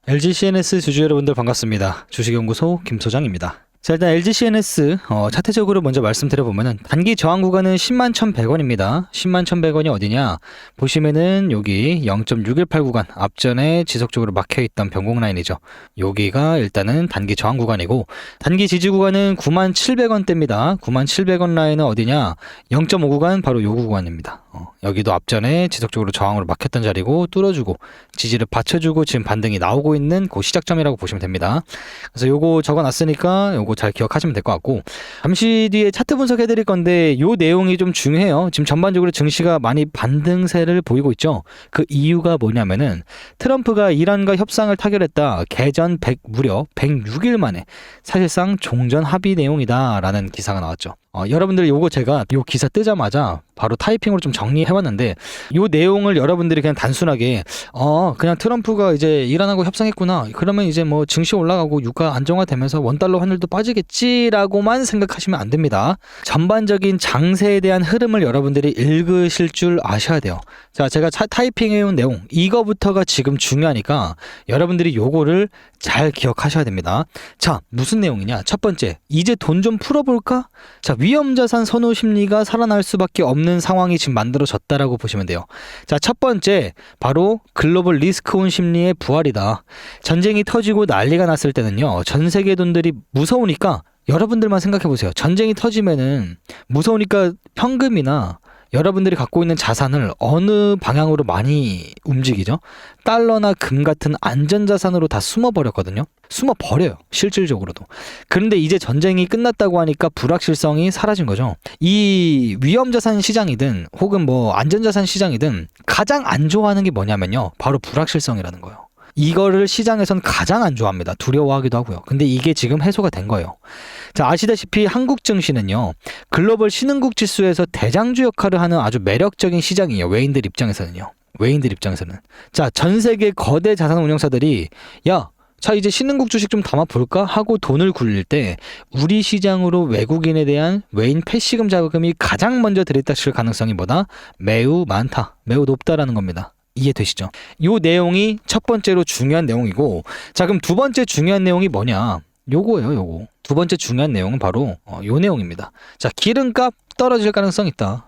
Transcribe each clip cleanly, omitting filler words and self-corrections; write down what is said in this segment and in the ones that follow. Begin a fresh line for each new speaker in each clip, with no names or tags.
LG CNS 주주 여러분들 반갑습니다. 주식연구소 김소장입니다. 자, 일단 LG CNS 차트적으로 먼저 말씀드려보면은 단기 저항 구간은 101,100원입니다. 101,100원이 어디냐? 보시면은 여기 0.618 구간 앞전에 지속적으로 막혀있던 변곡 라인이죠. 여기가 일단은 단기 저항 구간이고 단기 지지 구간은 97,000원대입니다. 97,000원 라인은 어디냐? 0.5 구간 바로 요 구간입니다. 여기도 앞전에 지속적으로 저항으로 막혔던 자리고 뚫어주고 지지를 받쳐주고 지금 반등이 나오고 있는 그 시작점이라고 보시면 됩니다. 그래서 요거 적어놨으니까 요거 잘 기억하시면 될 것 같고, 잠시 뒤에 차트 분석해 드릴 건데 요 내용이 좀 중요해요. 지금 전반적으로 증시가 많이 반등세를 보이고 있죠. 그 이유가 뭐냐면은 트럼프가 이란과 협상을 타결했다. 개전 무려 106일 만에 사실상 종전 합의 내용이다라는 기사가 나왔죠. 여러분들 요거 제가 요 기사 뜨자마자 바로 타이핑으로 좀 정리해왔는데 요 내용을 여러분들이 그냥 단순하게 그냥 트럼프가 이제 이란하고 협상했구나, 그러면 이제 뭐 증시 올라가고 유가 안정화되면서 원달러 환율도 빠지겠지라고만 생각하시면 안 됩니다. 전반적인 장세에 대한 흐름을 여러분들이 읽으실 줄 아셔야 돼요. 자, 제가 타이핑해온 내용 이거부터가 지금 중요하니까 여러분들이 요거를 잘 기억하셔야 됩니다. 자, 무슨 내용이냐? 첫 번째, 이제 돈 좀 풀어볼까? 자, 위험자산 선호 심리가 살아날 수밖에 없는 상황이 지금 만들어졌다라고 보시면 돼요. 자, 첫 번째, 바로 글로벌 리스크온 심리의 부활이다. 전쟁이 터지고 난리가 났을 때는요, 전 세계 돈들이 무서우니까, 여러분들만 생각해 보세요. 전쟁이 터지면은 무서우니까 현금이나 여러분들이 갖고 있는 자산을 어느 방향으로 많이 움직이죠? 달러나 금 같은 안전자산으로 다 숨어버렸거든요. 숨어버려요, 실질적으로도. 그런데 이제 전쟁이 끝났다고 하니까 불확실성이 사라진 거죠. 이 위험자산 시장이든 혹은 뭐 안전자산 시장이든 가장 안 좋아하는 게 뭐냐면요, 바로 불확실성이라는 거예요. 이거를 시장에선 가장 안 좋아합니다. 두려워하기도 하고요. 근데 이게 지금 해소가 된 거예요. 자, 아시다시피 한국 증시는요, 글로벌 신흥국 지수에서 대장주 역할을 하는 아주 매력적인 시장이에요. 외인들 입장에서는요. 자, 전 세계 거대 자산 운용사들이 자, 이제 신흥국 주식 좀 담아볼까 하고 돈을 굴릴 때 우리 시장으로 외국인에 대한 외인 패시금 자금이 가장 먼저 들이닥칠 가능성이 뭐다? 매우 많다. 매우 높다라는 겁니다. 이해되시죠? 요 내용이 첫 번째로 중요한 내용이고, 자, 그럼 두 번째 중요한 내용이 뭐냐? 요거예요, 요거. 두 번째 중요한 내용은 바로 요 내용입니다. 자, 기름값 떨어질 가능성이 있다.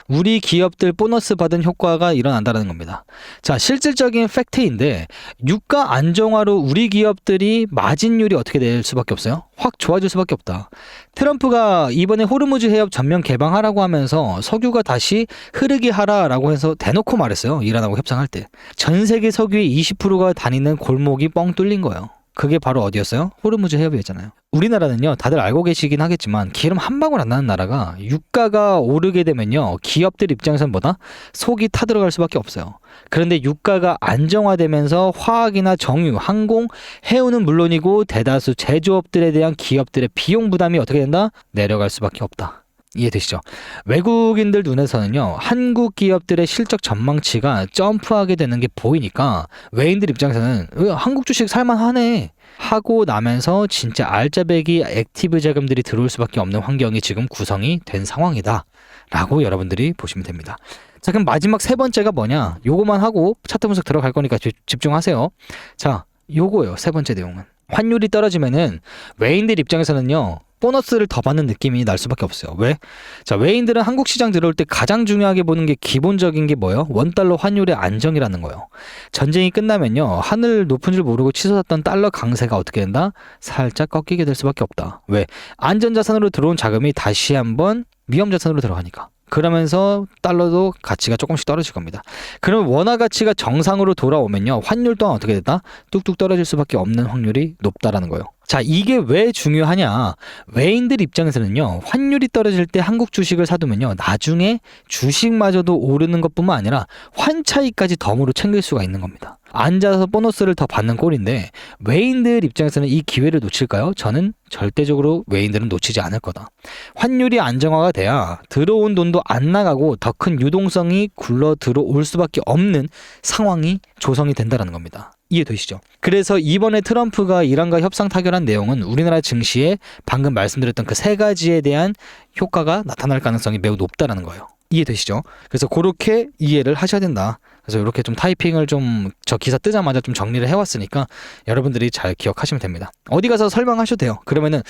우리 기업들 보너스 받은 효과가 일어난다는 겁니다. 자, 실질적인 팩트인데 유가 안정화로 우리 기업들이 마진율이 어떻게 될 수밖에 없어요? 확 좋아질 수밖에 없다. 트럼프가 이번에 호르무즈 해협 전면 개방하라고 하면서 석유가 다시 흐르게 하라라고 해서 대놓고 말했어요. 이란하고 협상할 때. 전 세계 석유의 20%가 다니는 골목이 뻥 뚫린 거예요. 그게 바로 어디였어요? 호르무즈 해협이었잖아요. 우리나라는요, 다들 알고 계시긴 하겠지만 기름 한 방울 안 나는 나라가, 유가가 오르게 되면요, 기업들 입장에서는 뭐다? 속이 타들어갈 수밖에 없어요. 그런데 유가가 안정화되면서 화학이나 정유, 항공, 해운은 물론이고 대다수 제조업들에 대한 기업들의 비용 부담이 어떻게 된다? 내려갈 수밖에 없다. 이해되시죠? 외국인들 눈에서는요, 한국 기업들의 실적 전망치가 점프하게 되는 게 보이니까 외인들 입장에서는 한국 주식 살만하네 하고 나면서 진짜 알짜배기 액티브 자금들이 들어올 수밖에 없는 환경이 지금 구성이 된 상황이다 라고 여러분들이 보시면 됩니다. 자, 그럼 마지막 세 번째가 뭐냐? 요거만 하고 차트 분석 들어갈 거니까 집중하세요. 자, 요거예요. 세 번째 내용은 환율이 떨어지면은 외인들 입장에서는요, 보너스를 더 받는 느낌이 날 수밖에 없어요. 왜? 자, 외인들은 한국 시장 들어올 때 가장 중요하게 보는 게 기본적인 게 뭐예요? 원달러 환율의 안정이라는 거예요. 전쟁이 끝나면요, 하늘 높은 줄 모르고 치솟았던 달러 강세가 어떻게 된다? 살짝 꺾이게 될 수밖에 없다. 왜? 안전자산으로 들어온 자금이 다시 한번 위험자산으로 들어가니까. 그러면서 달러도 가치가 조금씩 떨어질 겁니다. 그러면 원화 가치가 정상으로 돌아오면요, 환율 또한 어떻게 된다? 뚝뚝 떨어질 수밖에 없는 확률이 높다라는 거예요. 자, 이게 왜 중요하냐? 외인들 입장에서는요, 환율이 떨어질 때 한국 주식을 사두면요, 나중에 주식마저도 오르는 것뿐만 아니라 환차익까지 덤으로 챙길 수가 있는 겁니다. 앉아서 보너스를 더 받는 꼴인데 외인들 입장에서는 이 기회를 놓칠까요? 저는 절대적으로 외인들은 놓치지 않을 거다. 환율이 안정화가 돼야 들어온 돈도 안 나가고 더 큰 유동성이 굴러 들어올 수밖에 없는 상황이 조성이 된다는 겁니다. 이해되시죠? 그래서 이번에 트럼프가 이란과 협상 타결한 내용은 우리나라 증시에 방금 말씀드렸던 그 세 가지에 대한 효과가 나타날 가능성이 매우 높다는 거예요. 이해되시죠? 그래서 그렇게 이해를 하셔야 된다. 그래서 이렇게 좀 타이핑을 좀 저 기사 뜨자마자 좀 정리를 해왔으니까 여러분들이 잘 기억하시면 됩니다. 어디 가서 설명하셔도 돼요. 그러면은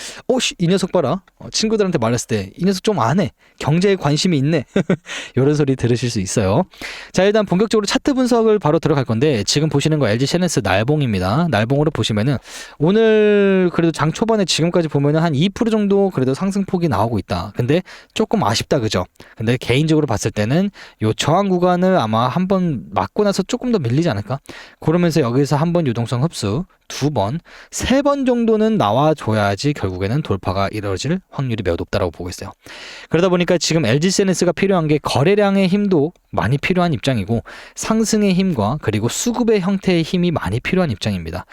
이 녀석 봐라. 친구들한테 말했을 때 이 녀석 좀 안 해. 경제에 관심이 있네. 이런 소리 들으실 수 있어요. 자, 일단 본격적으로 차트 분석을 바로 들어갈 건데 지금 보시는 거 LG CNS 날봉입니다. 날봉으로 보시면은 오늘 그래도 장 초반에 지금까지 보면은 한 2% 정도 그래도 상승폭이 나오고 있다. 근데 조금 아쉽다, 그죠? 근데 개인적으로 봤을 때는 요 저항 구간을 아마 한번 맞고 나서 조금 더 밀리지 않을까? 그러면서 여기서 한번 유동성 흡수, 2번, 3번 정도는 나와줘야지 결국에는 돌파가 이루어질 확률이 매우 높다라고 보고 있어요. 그러다 보니까 지금 LG CNS가 필요한 게 거래량의 힘도 많이 필요한 입장이고 상승의 힘과 그리고 수급의 형태의 힘이 많이 필요한 입장입니다.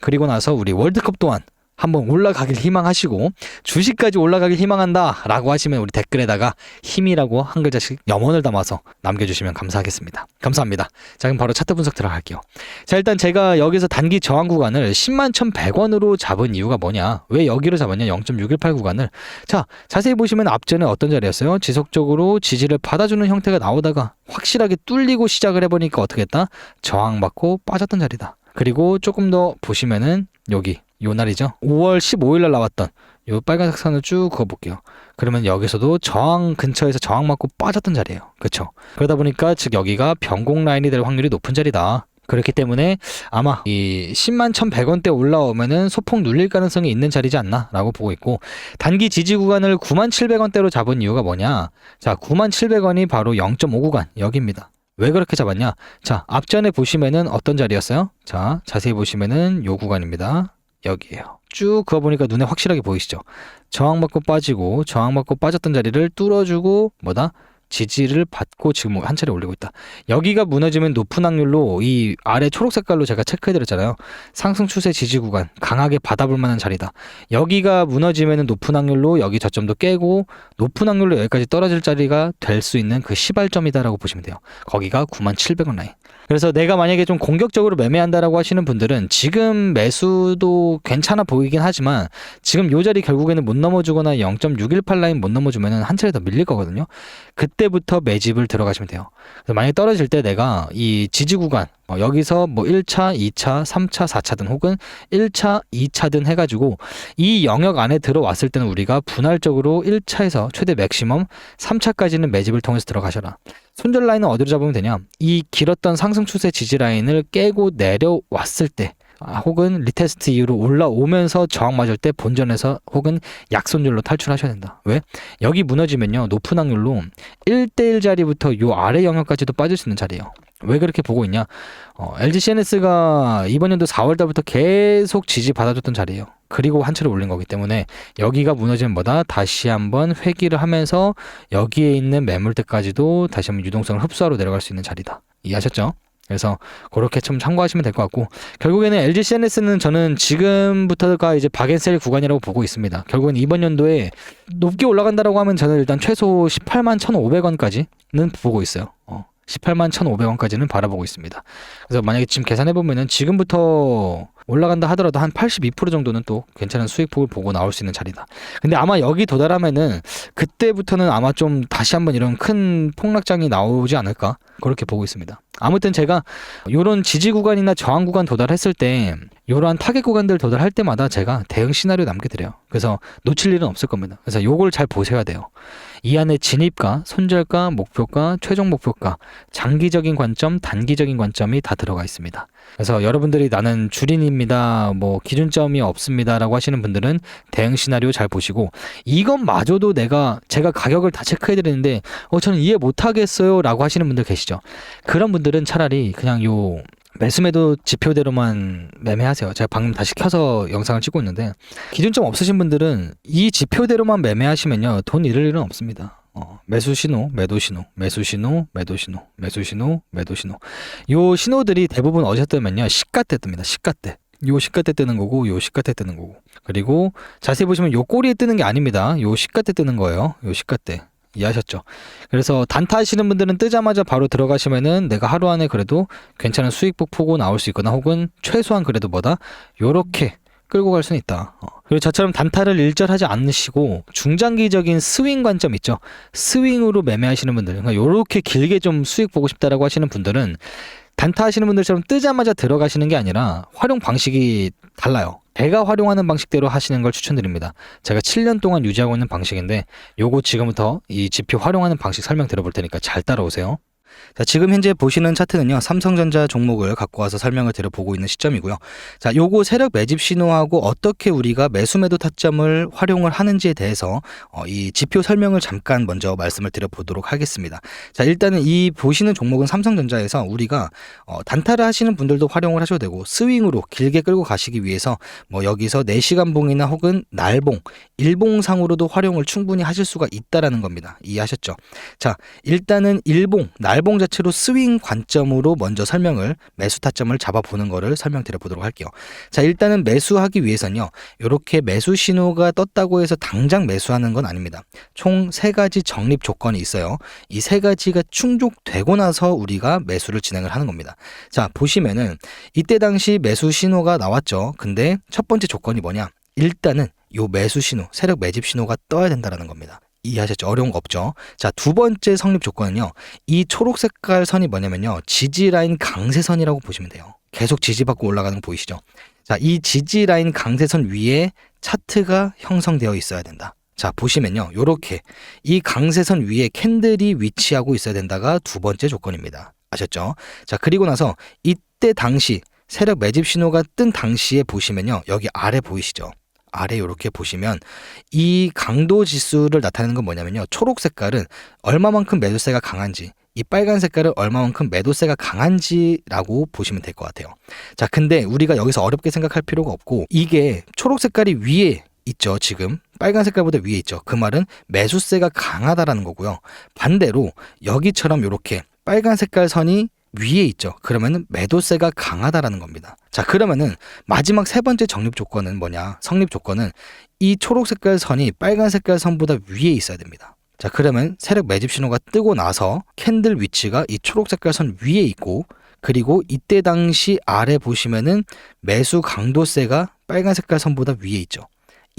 그리고 나서 우리 월드컵 또한 한번 올라가길 희망하시고 주식까지 올라가길 희망한다 라고 하시면 우리 댓글에다가 힘이라고 한 글자씩 염원을 담아서 남겨주시면 감사하겠습니다. 감사합니다. 자, 그럼 바로 차트 분석 들어갈게요. 자, 일단 제가 여기서 단기 저항 구간을 10만 1,100원으로 잡은 이유가 뭐냐, 왜 여기로 잡았냐, 0.618 구간을. 자, 자세히 보시면 앞전에 어떤 자리였어요? 지속적으로 지지를 받아주는 형태가 나오다가 확실하게 뚫리고 시작을 해보니까 어떻게 했다? 저항받고 빠졌던 자리다. 그리고 조금 더 보시면은 여기 요 날이죠. 5월 15일 날 나왔던 요 빨간색 선을 쭉 그어볼게요. 그러면 여기서도 저항 근처에서 저항 맞고 빠졌던 자리예요. 그렇죠? 그러다 보니까 즉 여기가 변곡 라인이 될 확률이 높은 자리다. 그렇기 때문에 아마 이 10만 1,100원대 올라오면은 소폭 눌릴 가능성이 있는 자리지 않나 라고 보고 있고, 단기 지지 구간을 9만 700원대로 잡은 이유가 뭐냐. 자, 9만 700원이 바로 0.5 구간 여기입니다. 왜 그렇게 잡았냐? 자, 앞전에 보시면은 어떤 자리였어요? 자, 자세히 보시면은 요 구간입니다. 여기에요. 쭉 그어보니까 눈에 확실하게 보이시죠? 저항받고 빠지고 저항받고 빠졌던 자리를 뚫어주고 뭐다? 지지를 받고 지금 한 차례 올리고 있다. 여기가 무너지면 높은 확률로 이 아래 초록 색깔로 제가 체크해드렸잖아요. 상승 추세 지지 구간 강하게 받아볼 만한 자리다. 여기가 무너지면 높은 확률로 여기 저점도 깨고 높은 확률로 여기까지 떨어질 자리가 될 수 있는 그 시발점이다라고 보시면 돼요. 거기가 97,000원 라인. 그래서 내가 만약에 좀 공격적으로 매매한다라고 하시는 분들은 지금 매수도 괜찮아 보이긴 하지만 지금 요 자리 결국에는 못 넘어주거나 0.618 라인 못 넘어주면은 한 차례 더 밀릴 거거든요. 그때부터 매집을 들어가시면 돼요. 그래서 만약에 떨어질 때 내가 이 지지 구간 여기서 뭐 1차, 2차, 3차, 4차든 혹은 1차, 2차든 해가지고 이 영역 안에 들어왔을 때는 우리가 분할적으로 1차에서 최대 맥시멈 3차까지는 매집을 통해서 들어가셔라. 손절 라인은 어디로 잡으면 되냐? 이 길었던 상승 추세 지지 라인을 깨고 내려왔을 때 혹은 리테스트 이후로 올라오면서 저항 맞을 때 본전에서 혹은 약손절로 탈출하셔야 된다. 왜? 여기 무너지면요 높은 확률로 1대1 자리부터 요 아래 영역까지도 빠질 수 있는 자리예요. 왜 그렇게 보고 있냐? LG CNS가 이번 연도 4월달부터 계속 지지 받아줬던 자리예요. 그리고 한 차례 올린 거기 때문에 여기가 무너지면 뭐다? 다시 한번 회귀를 하면서 여기에 있는 매물대까지도 다시 한번 유동성을 흡수하러 내려갈 수 있는 자리다. 이해하셨죠? 그래서 그렇게 좀 참고하시면 될 것 같고, 결국에는 LG CNS는 저는 지금부터가 이제 박앤셀 구간이라고 보고 있습니다. 결국엔 이번 연도에 높게 올라간다라고 하면 저는 일단 최소 18만 1,500원까지는 보고 있어요. 18만 1,500원까지는 바라보고 있습니다. 그래서 만약에 지금 계산해보면은 지금부터 올라간다 하더라도 한 82% 정도는 또 괜찮은 수익폭을 보고 나올 수 있는 자리다. 근데 아마 여기 도달하면은 그때부터는 아마 좀 다시 한번 이런 큰 폭락장이 나오지 않을까, 그렇게 보고 있습니다. 아무튼 제가 요런 지지 구간이나 저항 구간 도달했을 때 요러한 타겟 구간들 도달할 때마다 제가 대응 시나리오 남겨드려요. 그래서 놓칠 일은 없을 겁니다. 그래서 요걸 잘 보셔야 돼요. 이 안에 진입가, 손절가, 목표가, 최종 목표가, 장기적인 관점, 단기적인 관점이 다 들어가 있습니다. 그래서 여러분들이 나는 주린입니다, 뭐 기준점이 없습니다 라고 하시는 분들은 대응 시나리오 잘 보시고, 이것마저도 제가 가격을 다 체크해 드리는데 저는 이해 못하겠어요 라고 하시는 분들 계시죠. 그런 분들은 차라리 그냥 요 매수매도 지표대로만 매매하세요. 제가 방금 다시 켜서 영상을 찍고 있는데, 기준점 없으신 분들은 이 지표대로만 매매하시면요 돈 잃을 일은 없습니다. 매수 신호, 매도 신호, 매수 신호, 매도 신호, 매수 신호, 매도 신호. 요 신호들이 대부분 어디서 뜨면요 시가때 뜹니다. 시가때. 요 시가때 뜨는 거고, 요 시가때 뜨는 거고. 그리고 자세히 보시면 요 꼬리에 뜨는 게 아닙니다. 요 시가때 뜨는 거예요. 요 시가때. 이해하셨죠? 그래서 단타 하시는 분들은 뜨자마자 바로 들어가시면은 내가 하루 안에 그래도 괜찮은 수익폭 보고 나올 수 있거나, 혹은 최소한 그래도 뭐다? 요렇게 끌고 갈 수는 있다. 그리고 저처럼 단타를 일절하지 않으시고 중장기적인 스윙 관점 있죠. 스윙으로 매매하시는 분들, 그러니까 요렇게 길게 좀 수익 보고 싶다라고 하시는 분들은 단타 하시는 분들처럼 뜨자마자 들어가시는 게 아니라 활용 방식이 달라요. 제가 활용하는 방식대로 하시는 걸 추천드립니다. 제가 7년 동안 유지하고 있는 방식인데 요거 지금부터 이 지표 활용하는 방식 설명 들어볼 테니까 잘 따라오세요. 자, 지금 현재 보시는 차트는요, 삼성전자 종목을 갖고 와서 설명을 드려보고 있는 시점이고요. 자, 요거 세력 매집 신호하고 어떻게 우리가 매수 매도 타점을 활용을 하는지에 대해서 이 지표 설명을 잠깐 먼저 말씀을 드려보도록 하겠습니다. 자, 일단은 이 보시는 종목은 삼성전자에서 우리가 단타를 하시는 분들도 활용을 하셔도 되고 스윙으로 길게 끌고 가시기 위해서 뭐 여기서 4시간 봉이나 혹은 날봉, 일봉상으로도 활용을 충분히 하실 수가 있다라는 겁니다. 이해하셨죠? 자, 일단은 일봉, 날봉 자체로 스윙 관점으로 먼저 설명을 매수 타점을 잡아보는 거를 설명드려 보도록 할게요. 자, 일단은 매수하기 위해서는요, 이렇게 매수 신호가 떴다고 해서 당장 매수하는 건 아닙니다. 총 3가지 적립 조건이 있어요. 이 3가지가 충족되고 나서 우리가 매수를 진행을 하는 겁니다. 자, 보시면은 이때 당시 매수 신호가 나왔죠. 근데 첫 번째 조건이 뭐냐? 일단은 요 매수 신호, 세력 매집 신호가 떠야 된다라는 겁니다. 이해하셨죠? 어려운 거 없죠? 자, 두 번째 성립 조건은요, 이 초록 색깔 선이 뭐냐면요, 지지라인 강세선이라고 보시면 돼요. 계속 지지받고 올라가는 거 보이시죠? 자, 이 지지라인 강세선 위에 차트가 형성되어 있어야 된다. 자, 보시면요, 요렇게 이 강세선 위에 캔들이 위치하고 있어야 된다가 두 번째 조건입니다. 아셨죠? 자, 그리고 나서 이때 당시 세력 매집 신호가 뜬 당시에 보시면요, 여기 아래 보이시죠? 아래 이렇게 보시면 이 강도 지수를 나타내는 건 뭐냐면요, 초록 색깔은 얼마만큼 매도세가 강한지, 이 빨간 색깔은 얼마만큼 매도세가 강한지라고 보시면 될 것 같아요. 자, 근데 우리가 여기서 어렵게 생각할 필요가 없고, 이게 초록 색깔이 위에 있죠. 지금 빨간 색깔보다 위에 있죠. 그 말은 매수세가 강하다라는 거고요. 반대로 여기처럼 이렇게 빨간 색깔 선이 위에 있죠. 그러면은 매도세가 강하다라는 겁니다. 자, 그러면은 마지막 세 번째 적립 조건은 뭐냐? 성립 조건은 이 초록 색깔 선이 빨간 색깔 선보다 위에 있어야 됩니다. 자, 그러면 세력 매집 신호가 뜨고 나서 캔들 위치가 이 초록 색깔 선 위에 있고, 그리고 이때 당시 아래 보시면은 매수 강도세가 빨간 색깔 선보다 위에 있죠.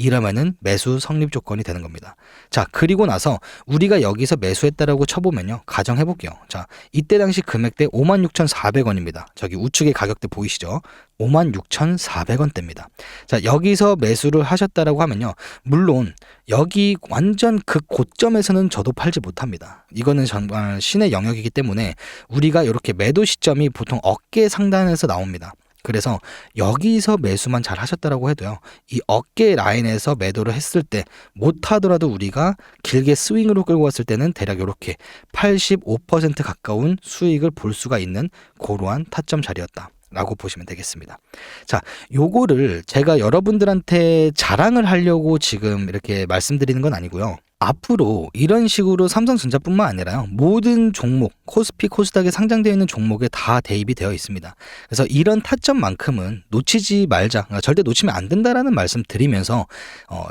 이러면은 매수 성립 조건이 되는 겁니다. 자, 그리고 나서 우리가 여기서 매수했다라고 쳐보면요, 가정해 볼게요. 자, 이때 당시 금액대 56,400원입니다. 저기 우측에 가격대 보이시죠? 56,400원대입니다. 자, 여기서 매수를 하셨다라고 하면요, 물론 여기 완전 그 고점에서는 저도 팔지 못합니다. 이거는 정말 신의 영역이기 때문에 우리가 이렇게 매도 시점이 보통 어깨 상단에서 나옵니다. 그래서 여기서 매수만 잘 하셨다라고 해도요, 이 어깨 라인에서 매도를 했을 때 못하더라도 우리가 길게 스윙으로 끌고 갔을 때는 대략 이렇게 85% 가까운 수익을 볼 수가 있는 그러한 타점 자리였다 라고 보시면 되겠습니다. 자, 요거를 제가 여러분들한테 자랑을 하려고 지금 이렇게 말씀드리는 건 아니고요, 앞으로 이런 식으로 삼성전자뿐만 아니라요, 모든 종목, 코스피, 코스닥에 상장되어 있는 종목에 다 대입이 되어 있습니다. 그래서 이런 타점만큼은 놓치지 말자, 그러니까 절대 놓치면 안 된다라는 말씀 드리면서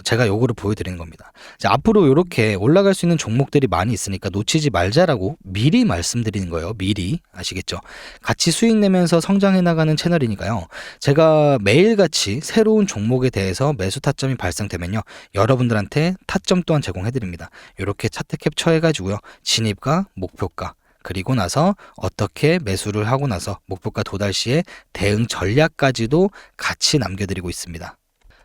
제가 요거를 보여드리는 겁니다. 자, 앞으로 이렇게 올라갈 수 있는 종목들이 많이 있으니까 놓치지 말자라고 미리 말씀드리는 거예요. 미리. 아시겠죠? 같이 수익 내면서 성장해 나가는 채널이니까요, 제가 매일같이 새로운 종목에 대해서 매수 타점이 발생되면요, 여러분들한테 타점 또한 제공해드립니다. 이렇게 차트 캡처해가지고요, 진입가, 목표가, 그리고 나서 어떻게 매수를 하고 나서 목표가 도달 시에 대응 전략까지도 같이 남겨드리고 있습니다.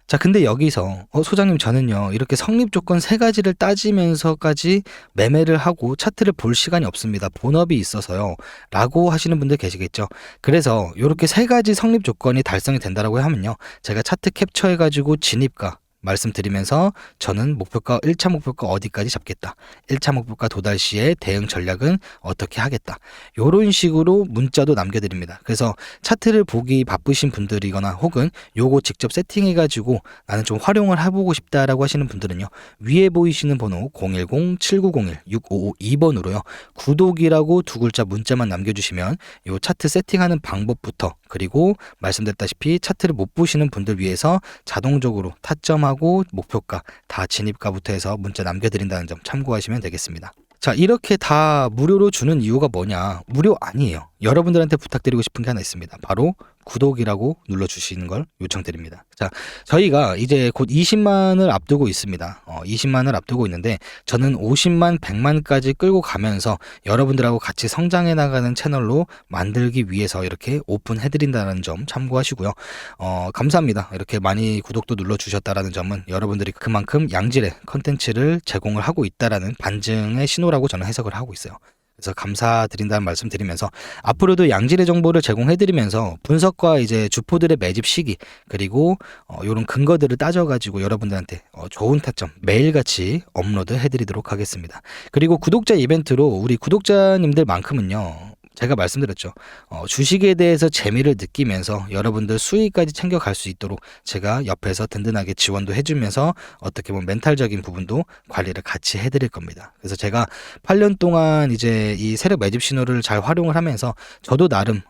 자, 근데 여기서 소장님, 저는요 이렇게 성립 조건 3가지를 따지면서까지 매매를 하고 차트를 볼 시간이 없습니다. 본업이 있어서요 라고 하시는 분들 계시겠죠. 그래서 이렇게 3가지 성립 조건이 달성이 된다라고 하면요, 제가 차트 캡처해가지고 진입가 말씀드리면서 저는 목표가 1차 목표가 어디까지 잡겠다, 1차 목표가 도달 시에 대응 전략은 어떻게 하겠다, 요런 식으로 문자도 남겨드립니다. 그래서 차트를 보기 바쁘신 분들이거나 혹은 요거 직접 세팅해가지고 나는 좀 활용을 해보고 싶다라고 하시는 분들은요, 위에 보이시는 번호 010-7901-6552번으로요 구독이라고 2글자 문자만 남겨주시면 요 차트 세팅하는 방법부터, 그리고 말씀드렸다시피 차트를 못 보시는 분들 위해서 자동적으로 타점하고 목표가, 다 진입가부터 해서 문자 남겨드린다는 점 참고하시면 되겠습니다. 자, 이렇게 다 무료로 주는 이유가 뭐냐? 무료 아니에요. 여러분들한테 부탁드리고 싶은 게 하나 있습니다. 바로 구독이라고 눌러주시는 걸 요청드립니다. 자, 저희가 이제 곧 20만을 앞두고 있습니다. 20만을 앞두고 있는데 저는 50만, 100만까지 끌고 가면서 여러분들하고 같이 성장해 나가는 채널로 만들기 위해서 이렇게 오픈해드린다는 점 참고하시고요. 감사합니다. 이렇게 많이 구독도 눌러주셨다라는 점은 여러분들이 그만큼 양질의 컨텐츠를 제공을 하고 있다라는 반증의 신호라고 저는 해석을 하고 있어요. 그래서 감사드린다는 말씀 드리면서 앞으로도 양질의 정보를 제공해드리면서 분석과 이제 주포들의 매집 시기 그리고 이런 근거들을 따져가지고 여러분들한테 좋은 타점 매일같이 업로드 해드리도록 하겠습니다. 그리고 구독자 이벤트로 우리 구독자님들만큼은요. 제가 말씀드렸죠. 주식에 대해서 재미를 느끼면서 여러분들 수익까지 챙겨갈 수 있도록 제가 옆에서 든든하게 지원도 해주면서 어떻게 보면 멘탈적인 부분도 관리를 같이 해드릴 겁니다. 그래서 제가 8년 동안 이제 이 세력 매집 신호를 잘 활용을 하면서 저도 나름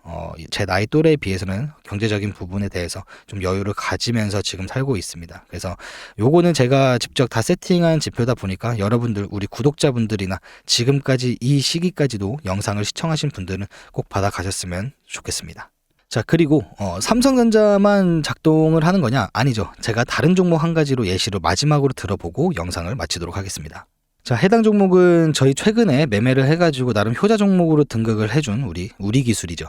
제 나이 또래에 비해서는 경제적인 부분에 대해서 좀 여유를 가지면서 지금 살고 있습니다. 그래서 요거는 제가 직접 다 세팅한 지표다 보니까 여러분들 우리 구독자분들이나 지금까지 이 시기까지도 영상을 시청하신 분들은 꼭 받아가셨으면 좋겠습니다. 자, 그리고 삼성전자만 작동을 하는 거냐? 아니죠. 제가 다른 종목 한 가지로 예시로 마지막으로 들어보고 영상을 마치도록 하겠습니다. 자, 해당 종목은 저희 최근에 매매를 해가지고 나름 효자 종목으로 등극을 해준 우리 기술이죠.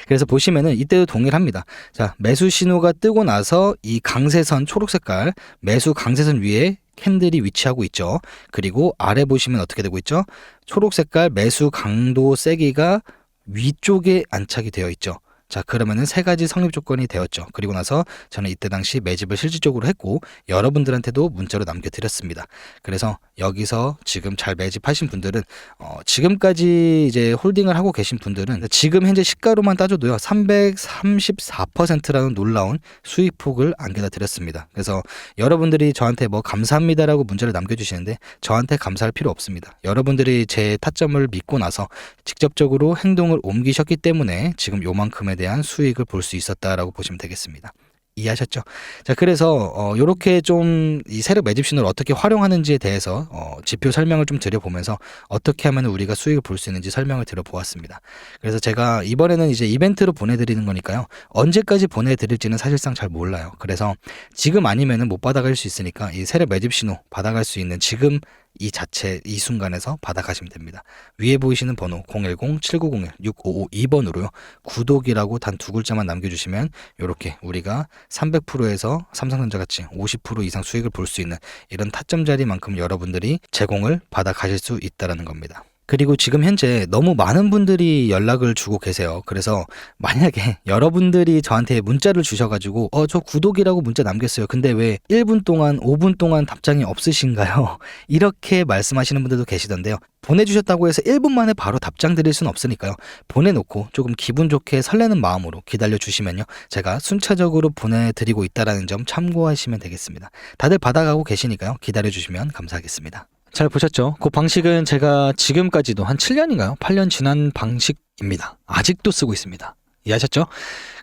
그래서 보시면은 이때도 동일합니다. 자, 매수 신호가 뜨고 나서 이 강세선 초록 색깔 매수 강세선 위에 캔들이 위치하고 있죠. 그리고 아래 보시면 어떻게 되고 있죠? 초록 색깔 매수 강도 세기가 위쪽에 안착이 되어 있죠. 자, 그러면은 세 가지 성립 조건이 되었죠. 그리고 나서 저는 이때 당시 매집을 실질적으로 했고 여러분들한테도 문자로 남겨드렸습니다. 그래서 여기서 지금 잘 매집하신 분들은 지금까지 이제 홀딩을 하고 계신 분들은 지금 현재 시가로만 따져도요 334%라는 놀라운 수익폭을 안겨다 드렸습니다. 그래서 여러분들이 저한테 뭐 감사합니다라고 문자를 남겨주시는데 저한테 감사할 필요 없습니다. 여러분들이 제 타점을 믿고 나서 직접적으로 행동을 옮기셨기 때문에 지금 요만큼의 대한 수익을 볼 수 있었다라고 보시면 되겠습니다. 이해하셨죠? 자, 그래서 요렇게 좀 이 세력 매집 신호를 어떻게 활용하는지에 대해서 지표 설명을 좀 드려보면서 어떻게 하면 우리가 수익을 볼 수 있는지 설명을 드려보았습니다. 그래서 제가 이번에는 이제 이벤트로 보내드리는 거니까요. 언제까지 보내드릴지는 사실상 잘 몰라요. 그래서 지금 아니면은 못 받아갈 수 있으니까 이 세력 매집 신호 받아갈 수 있는 지금 이 자체 이 순간에서 받아가시면 됩니다. 위에 보이시는 번호 010-7901-6552번으로요. 구독이라고 단 두 글자만 남겨주시면 이렇게 우리가 300%에서 삼성전자같이 50% 이상 수익을 볼 수 있는 이런 타점 자리만큼 여러분들이 제공을 받아가실 수 있다는 겁니다. 그리고 지금 현재 너무 많은 분들이 연락을 주고 계세요. 그래서 만약에 여러분들이 저한테 문자를 주셔가지고 저 구독이라고 문자 남겼어요. 근데 왜 1분 동안 5분 동안 답장이 없으신가요? 이렇게 말씀하시는 분들도 계시던데요. 보내주셨다고 해서 1분 만에 바로 답장 드릴 수는 없으니까요. 보내놓고 조금 기분 좋게 설레는 마음으로 기다려주시면요. 제가 순차적으로 보내드리고 있다는 점 참고하시면 되겠습니다. 다들 받아가고 계시니까요. 기다려주시면 감사하겠습니다. 잘 보셨죠? 그 방식은 제가 지금까지도 한 7년인가요? 8년 지난 방식입니다. 아직도 쓰고 있습니다. 이해하셨죠?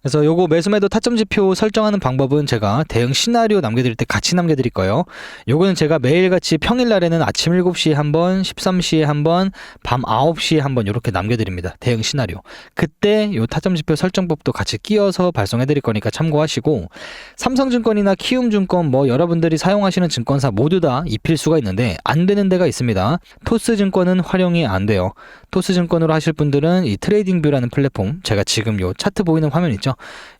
그래서 요거 매수매도 타점 지표 설정하는 방법은 제가 대응 시나리오 남겨드릴 때 같이 남겨드릴 거예요. 요거는 제가 매일같이 평일날에는 아침 7시에 한번, 13시에 한번, 밤 9시에 한번 이렇게 남겨드립니다. 대응 시나리오. 그때 요 타점 지표 설정법도 같이 끼워서 발송해드릴 거니까 참고하시고 삼성증권이나 키움증권 뭐 여러분들이 사용하시는 증권사 모두 다 입힐 수가 있는데 안 되는 데가 있습니다. 토스증권은 활용이 안 돼요. 토스증권으로 하실 분들은 이 트레이딩뷰라는 플랫폼 제가 지금 요 차트 보이는 화면 있죠?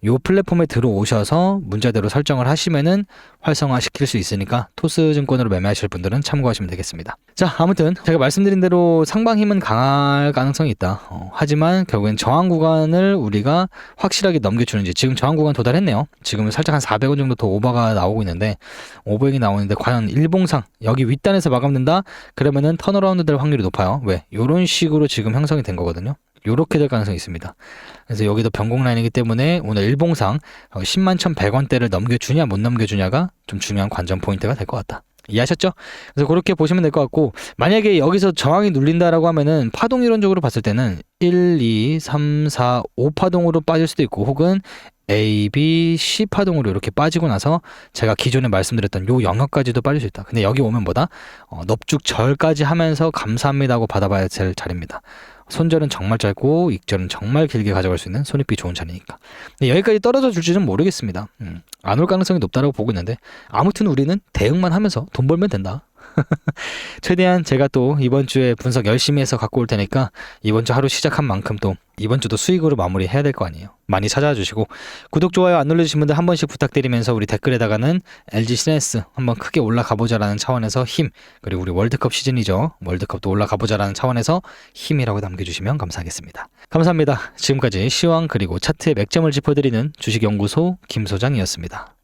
요 플랫폼에 들어오셔서 문자대로 설정을 하시면은 활성화 시킬 수 있으니까 토스증권으로 매매하실 분들은 참고하시면 되겠습니다. 자, 아무튼 제가 말씀드린 대로 상방 힘은 강할 가능성이 있다. 하지만 결국엔 저항 구간을 우리가 확실하게 넘겨주는지 지금 저항 구간 도달했네요. 지금은 살짝 한 400원 정도 더 오버가 나오고 있는데 500이 나오는데 과연 일봉상 여기 윗단에서 마감된다? 그러면은 턴어라운드 될 확률이 높아요. 왜? 요런 식으로 지금 형성이 된 거거든요. 요렇게 될 가능성이 있습니다. 그래서 여기도 변곡 라인이기 때문에 오늘 일봉상 10만 1,100원대를 넘겨주냐 못 넘겨주냐가 좀 중요한 관전 포인트가 될 것 같다. 이해하셨죠? 그래서 그렇게 보시면 될 것 같고 만약에 여기서 저항이 눌린다라고 하면은 파동 이론적으로 봤을 때는 1, 2, 3, 4, 5 파동으로 빠질 수도 있고 혹은 A, B, C 파동으로 이렇게 빠지고 나서 제가 기존에 말씀드렸던 요 영역까지도 빠질 수 있다. 근데 여기 오면 뭐다? 넙죽절까지 하면서 감사합니다 하고 받아봐야 될 자리입니다. 손절은 정말 짧고 익절은 정말 길게 가져갈 수 있는 손익비 좋은 차량이니까. 근데 여기까지 떨어져 줄지는 모르겠습니다. 안 올 가능성이 높다고 보고 있는데 아무튼 우리는 대응만 하면서 돈 벌면 된다. 최대한 제가 또 이번 주에 분석 열심히 해서 갖고 올 테니까 이번 주 하루 시작한 만큼 또 이번 주도 수익으로 마무리해야 될 거 아니에요. 많이 찾아와 주시고 구독, 좋아요 안 눌러주신 분들 한 번씩 부탁드리면서 우리 댓글에다가는 LG 시네스 한번 크게 올라가 보자라는 차원에서 힘, 그리고 우리 월드컵 시즌이죠. 월드컵도 올라가 보자라는 차원에서 힘이라고 남겨주시면 감사하겠습니다. 감사합니다. 지금까지 시황 그리고 차트의 맥점을 짚어드리는 주식연구소 김소장이었습니다.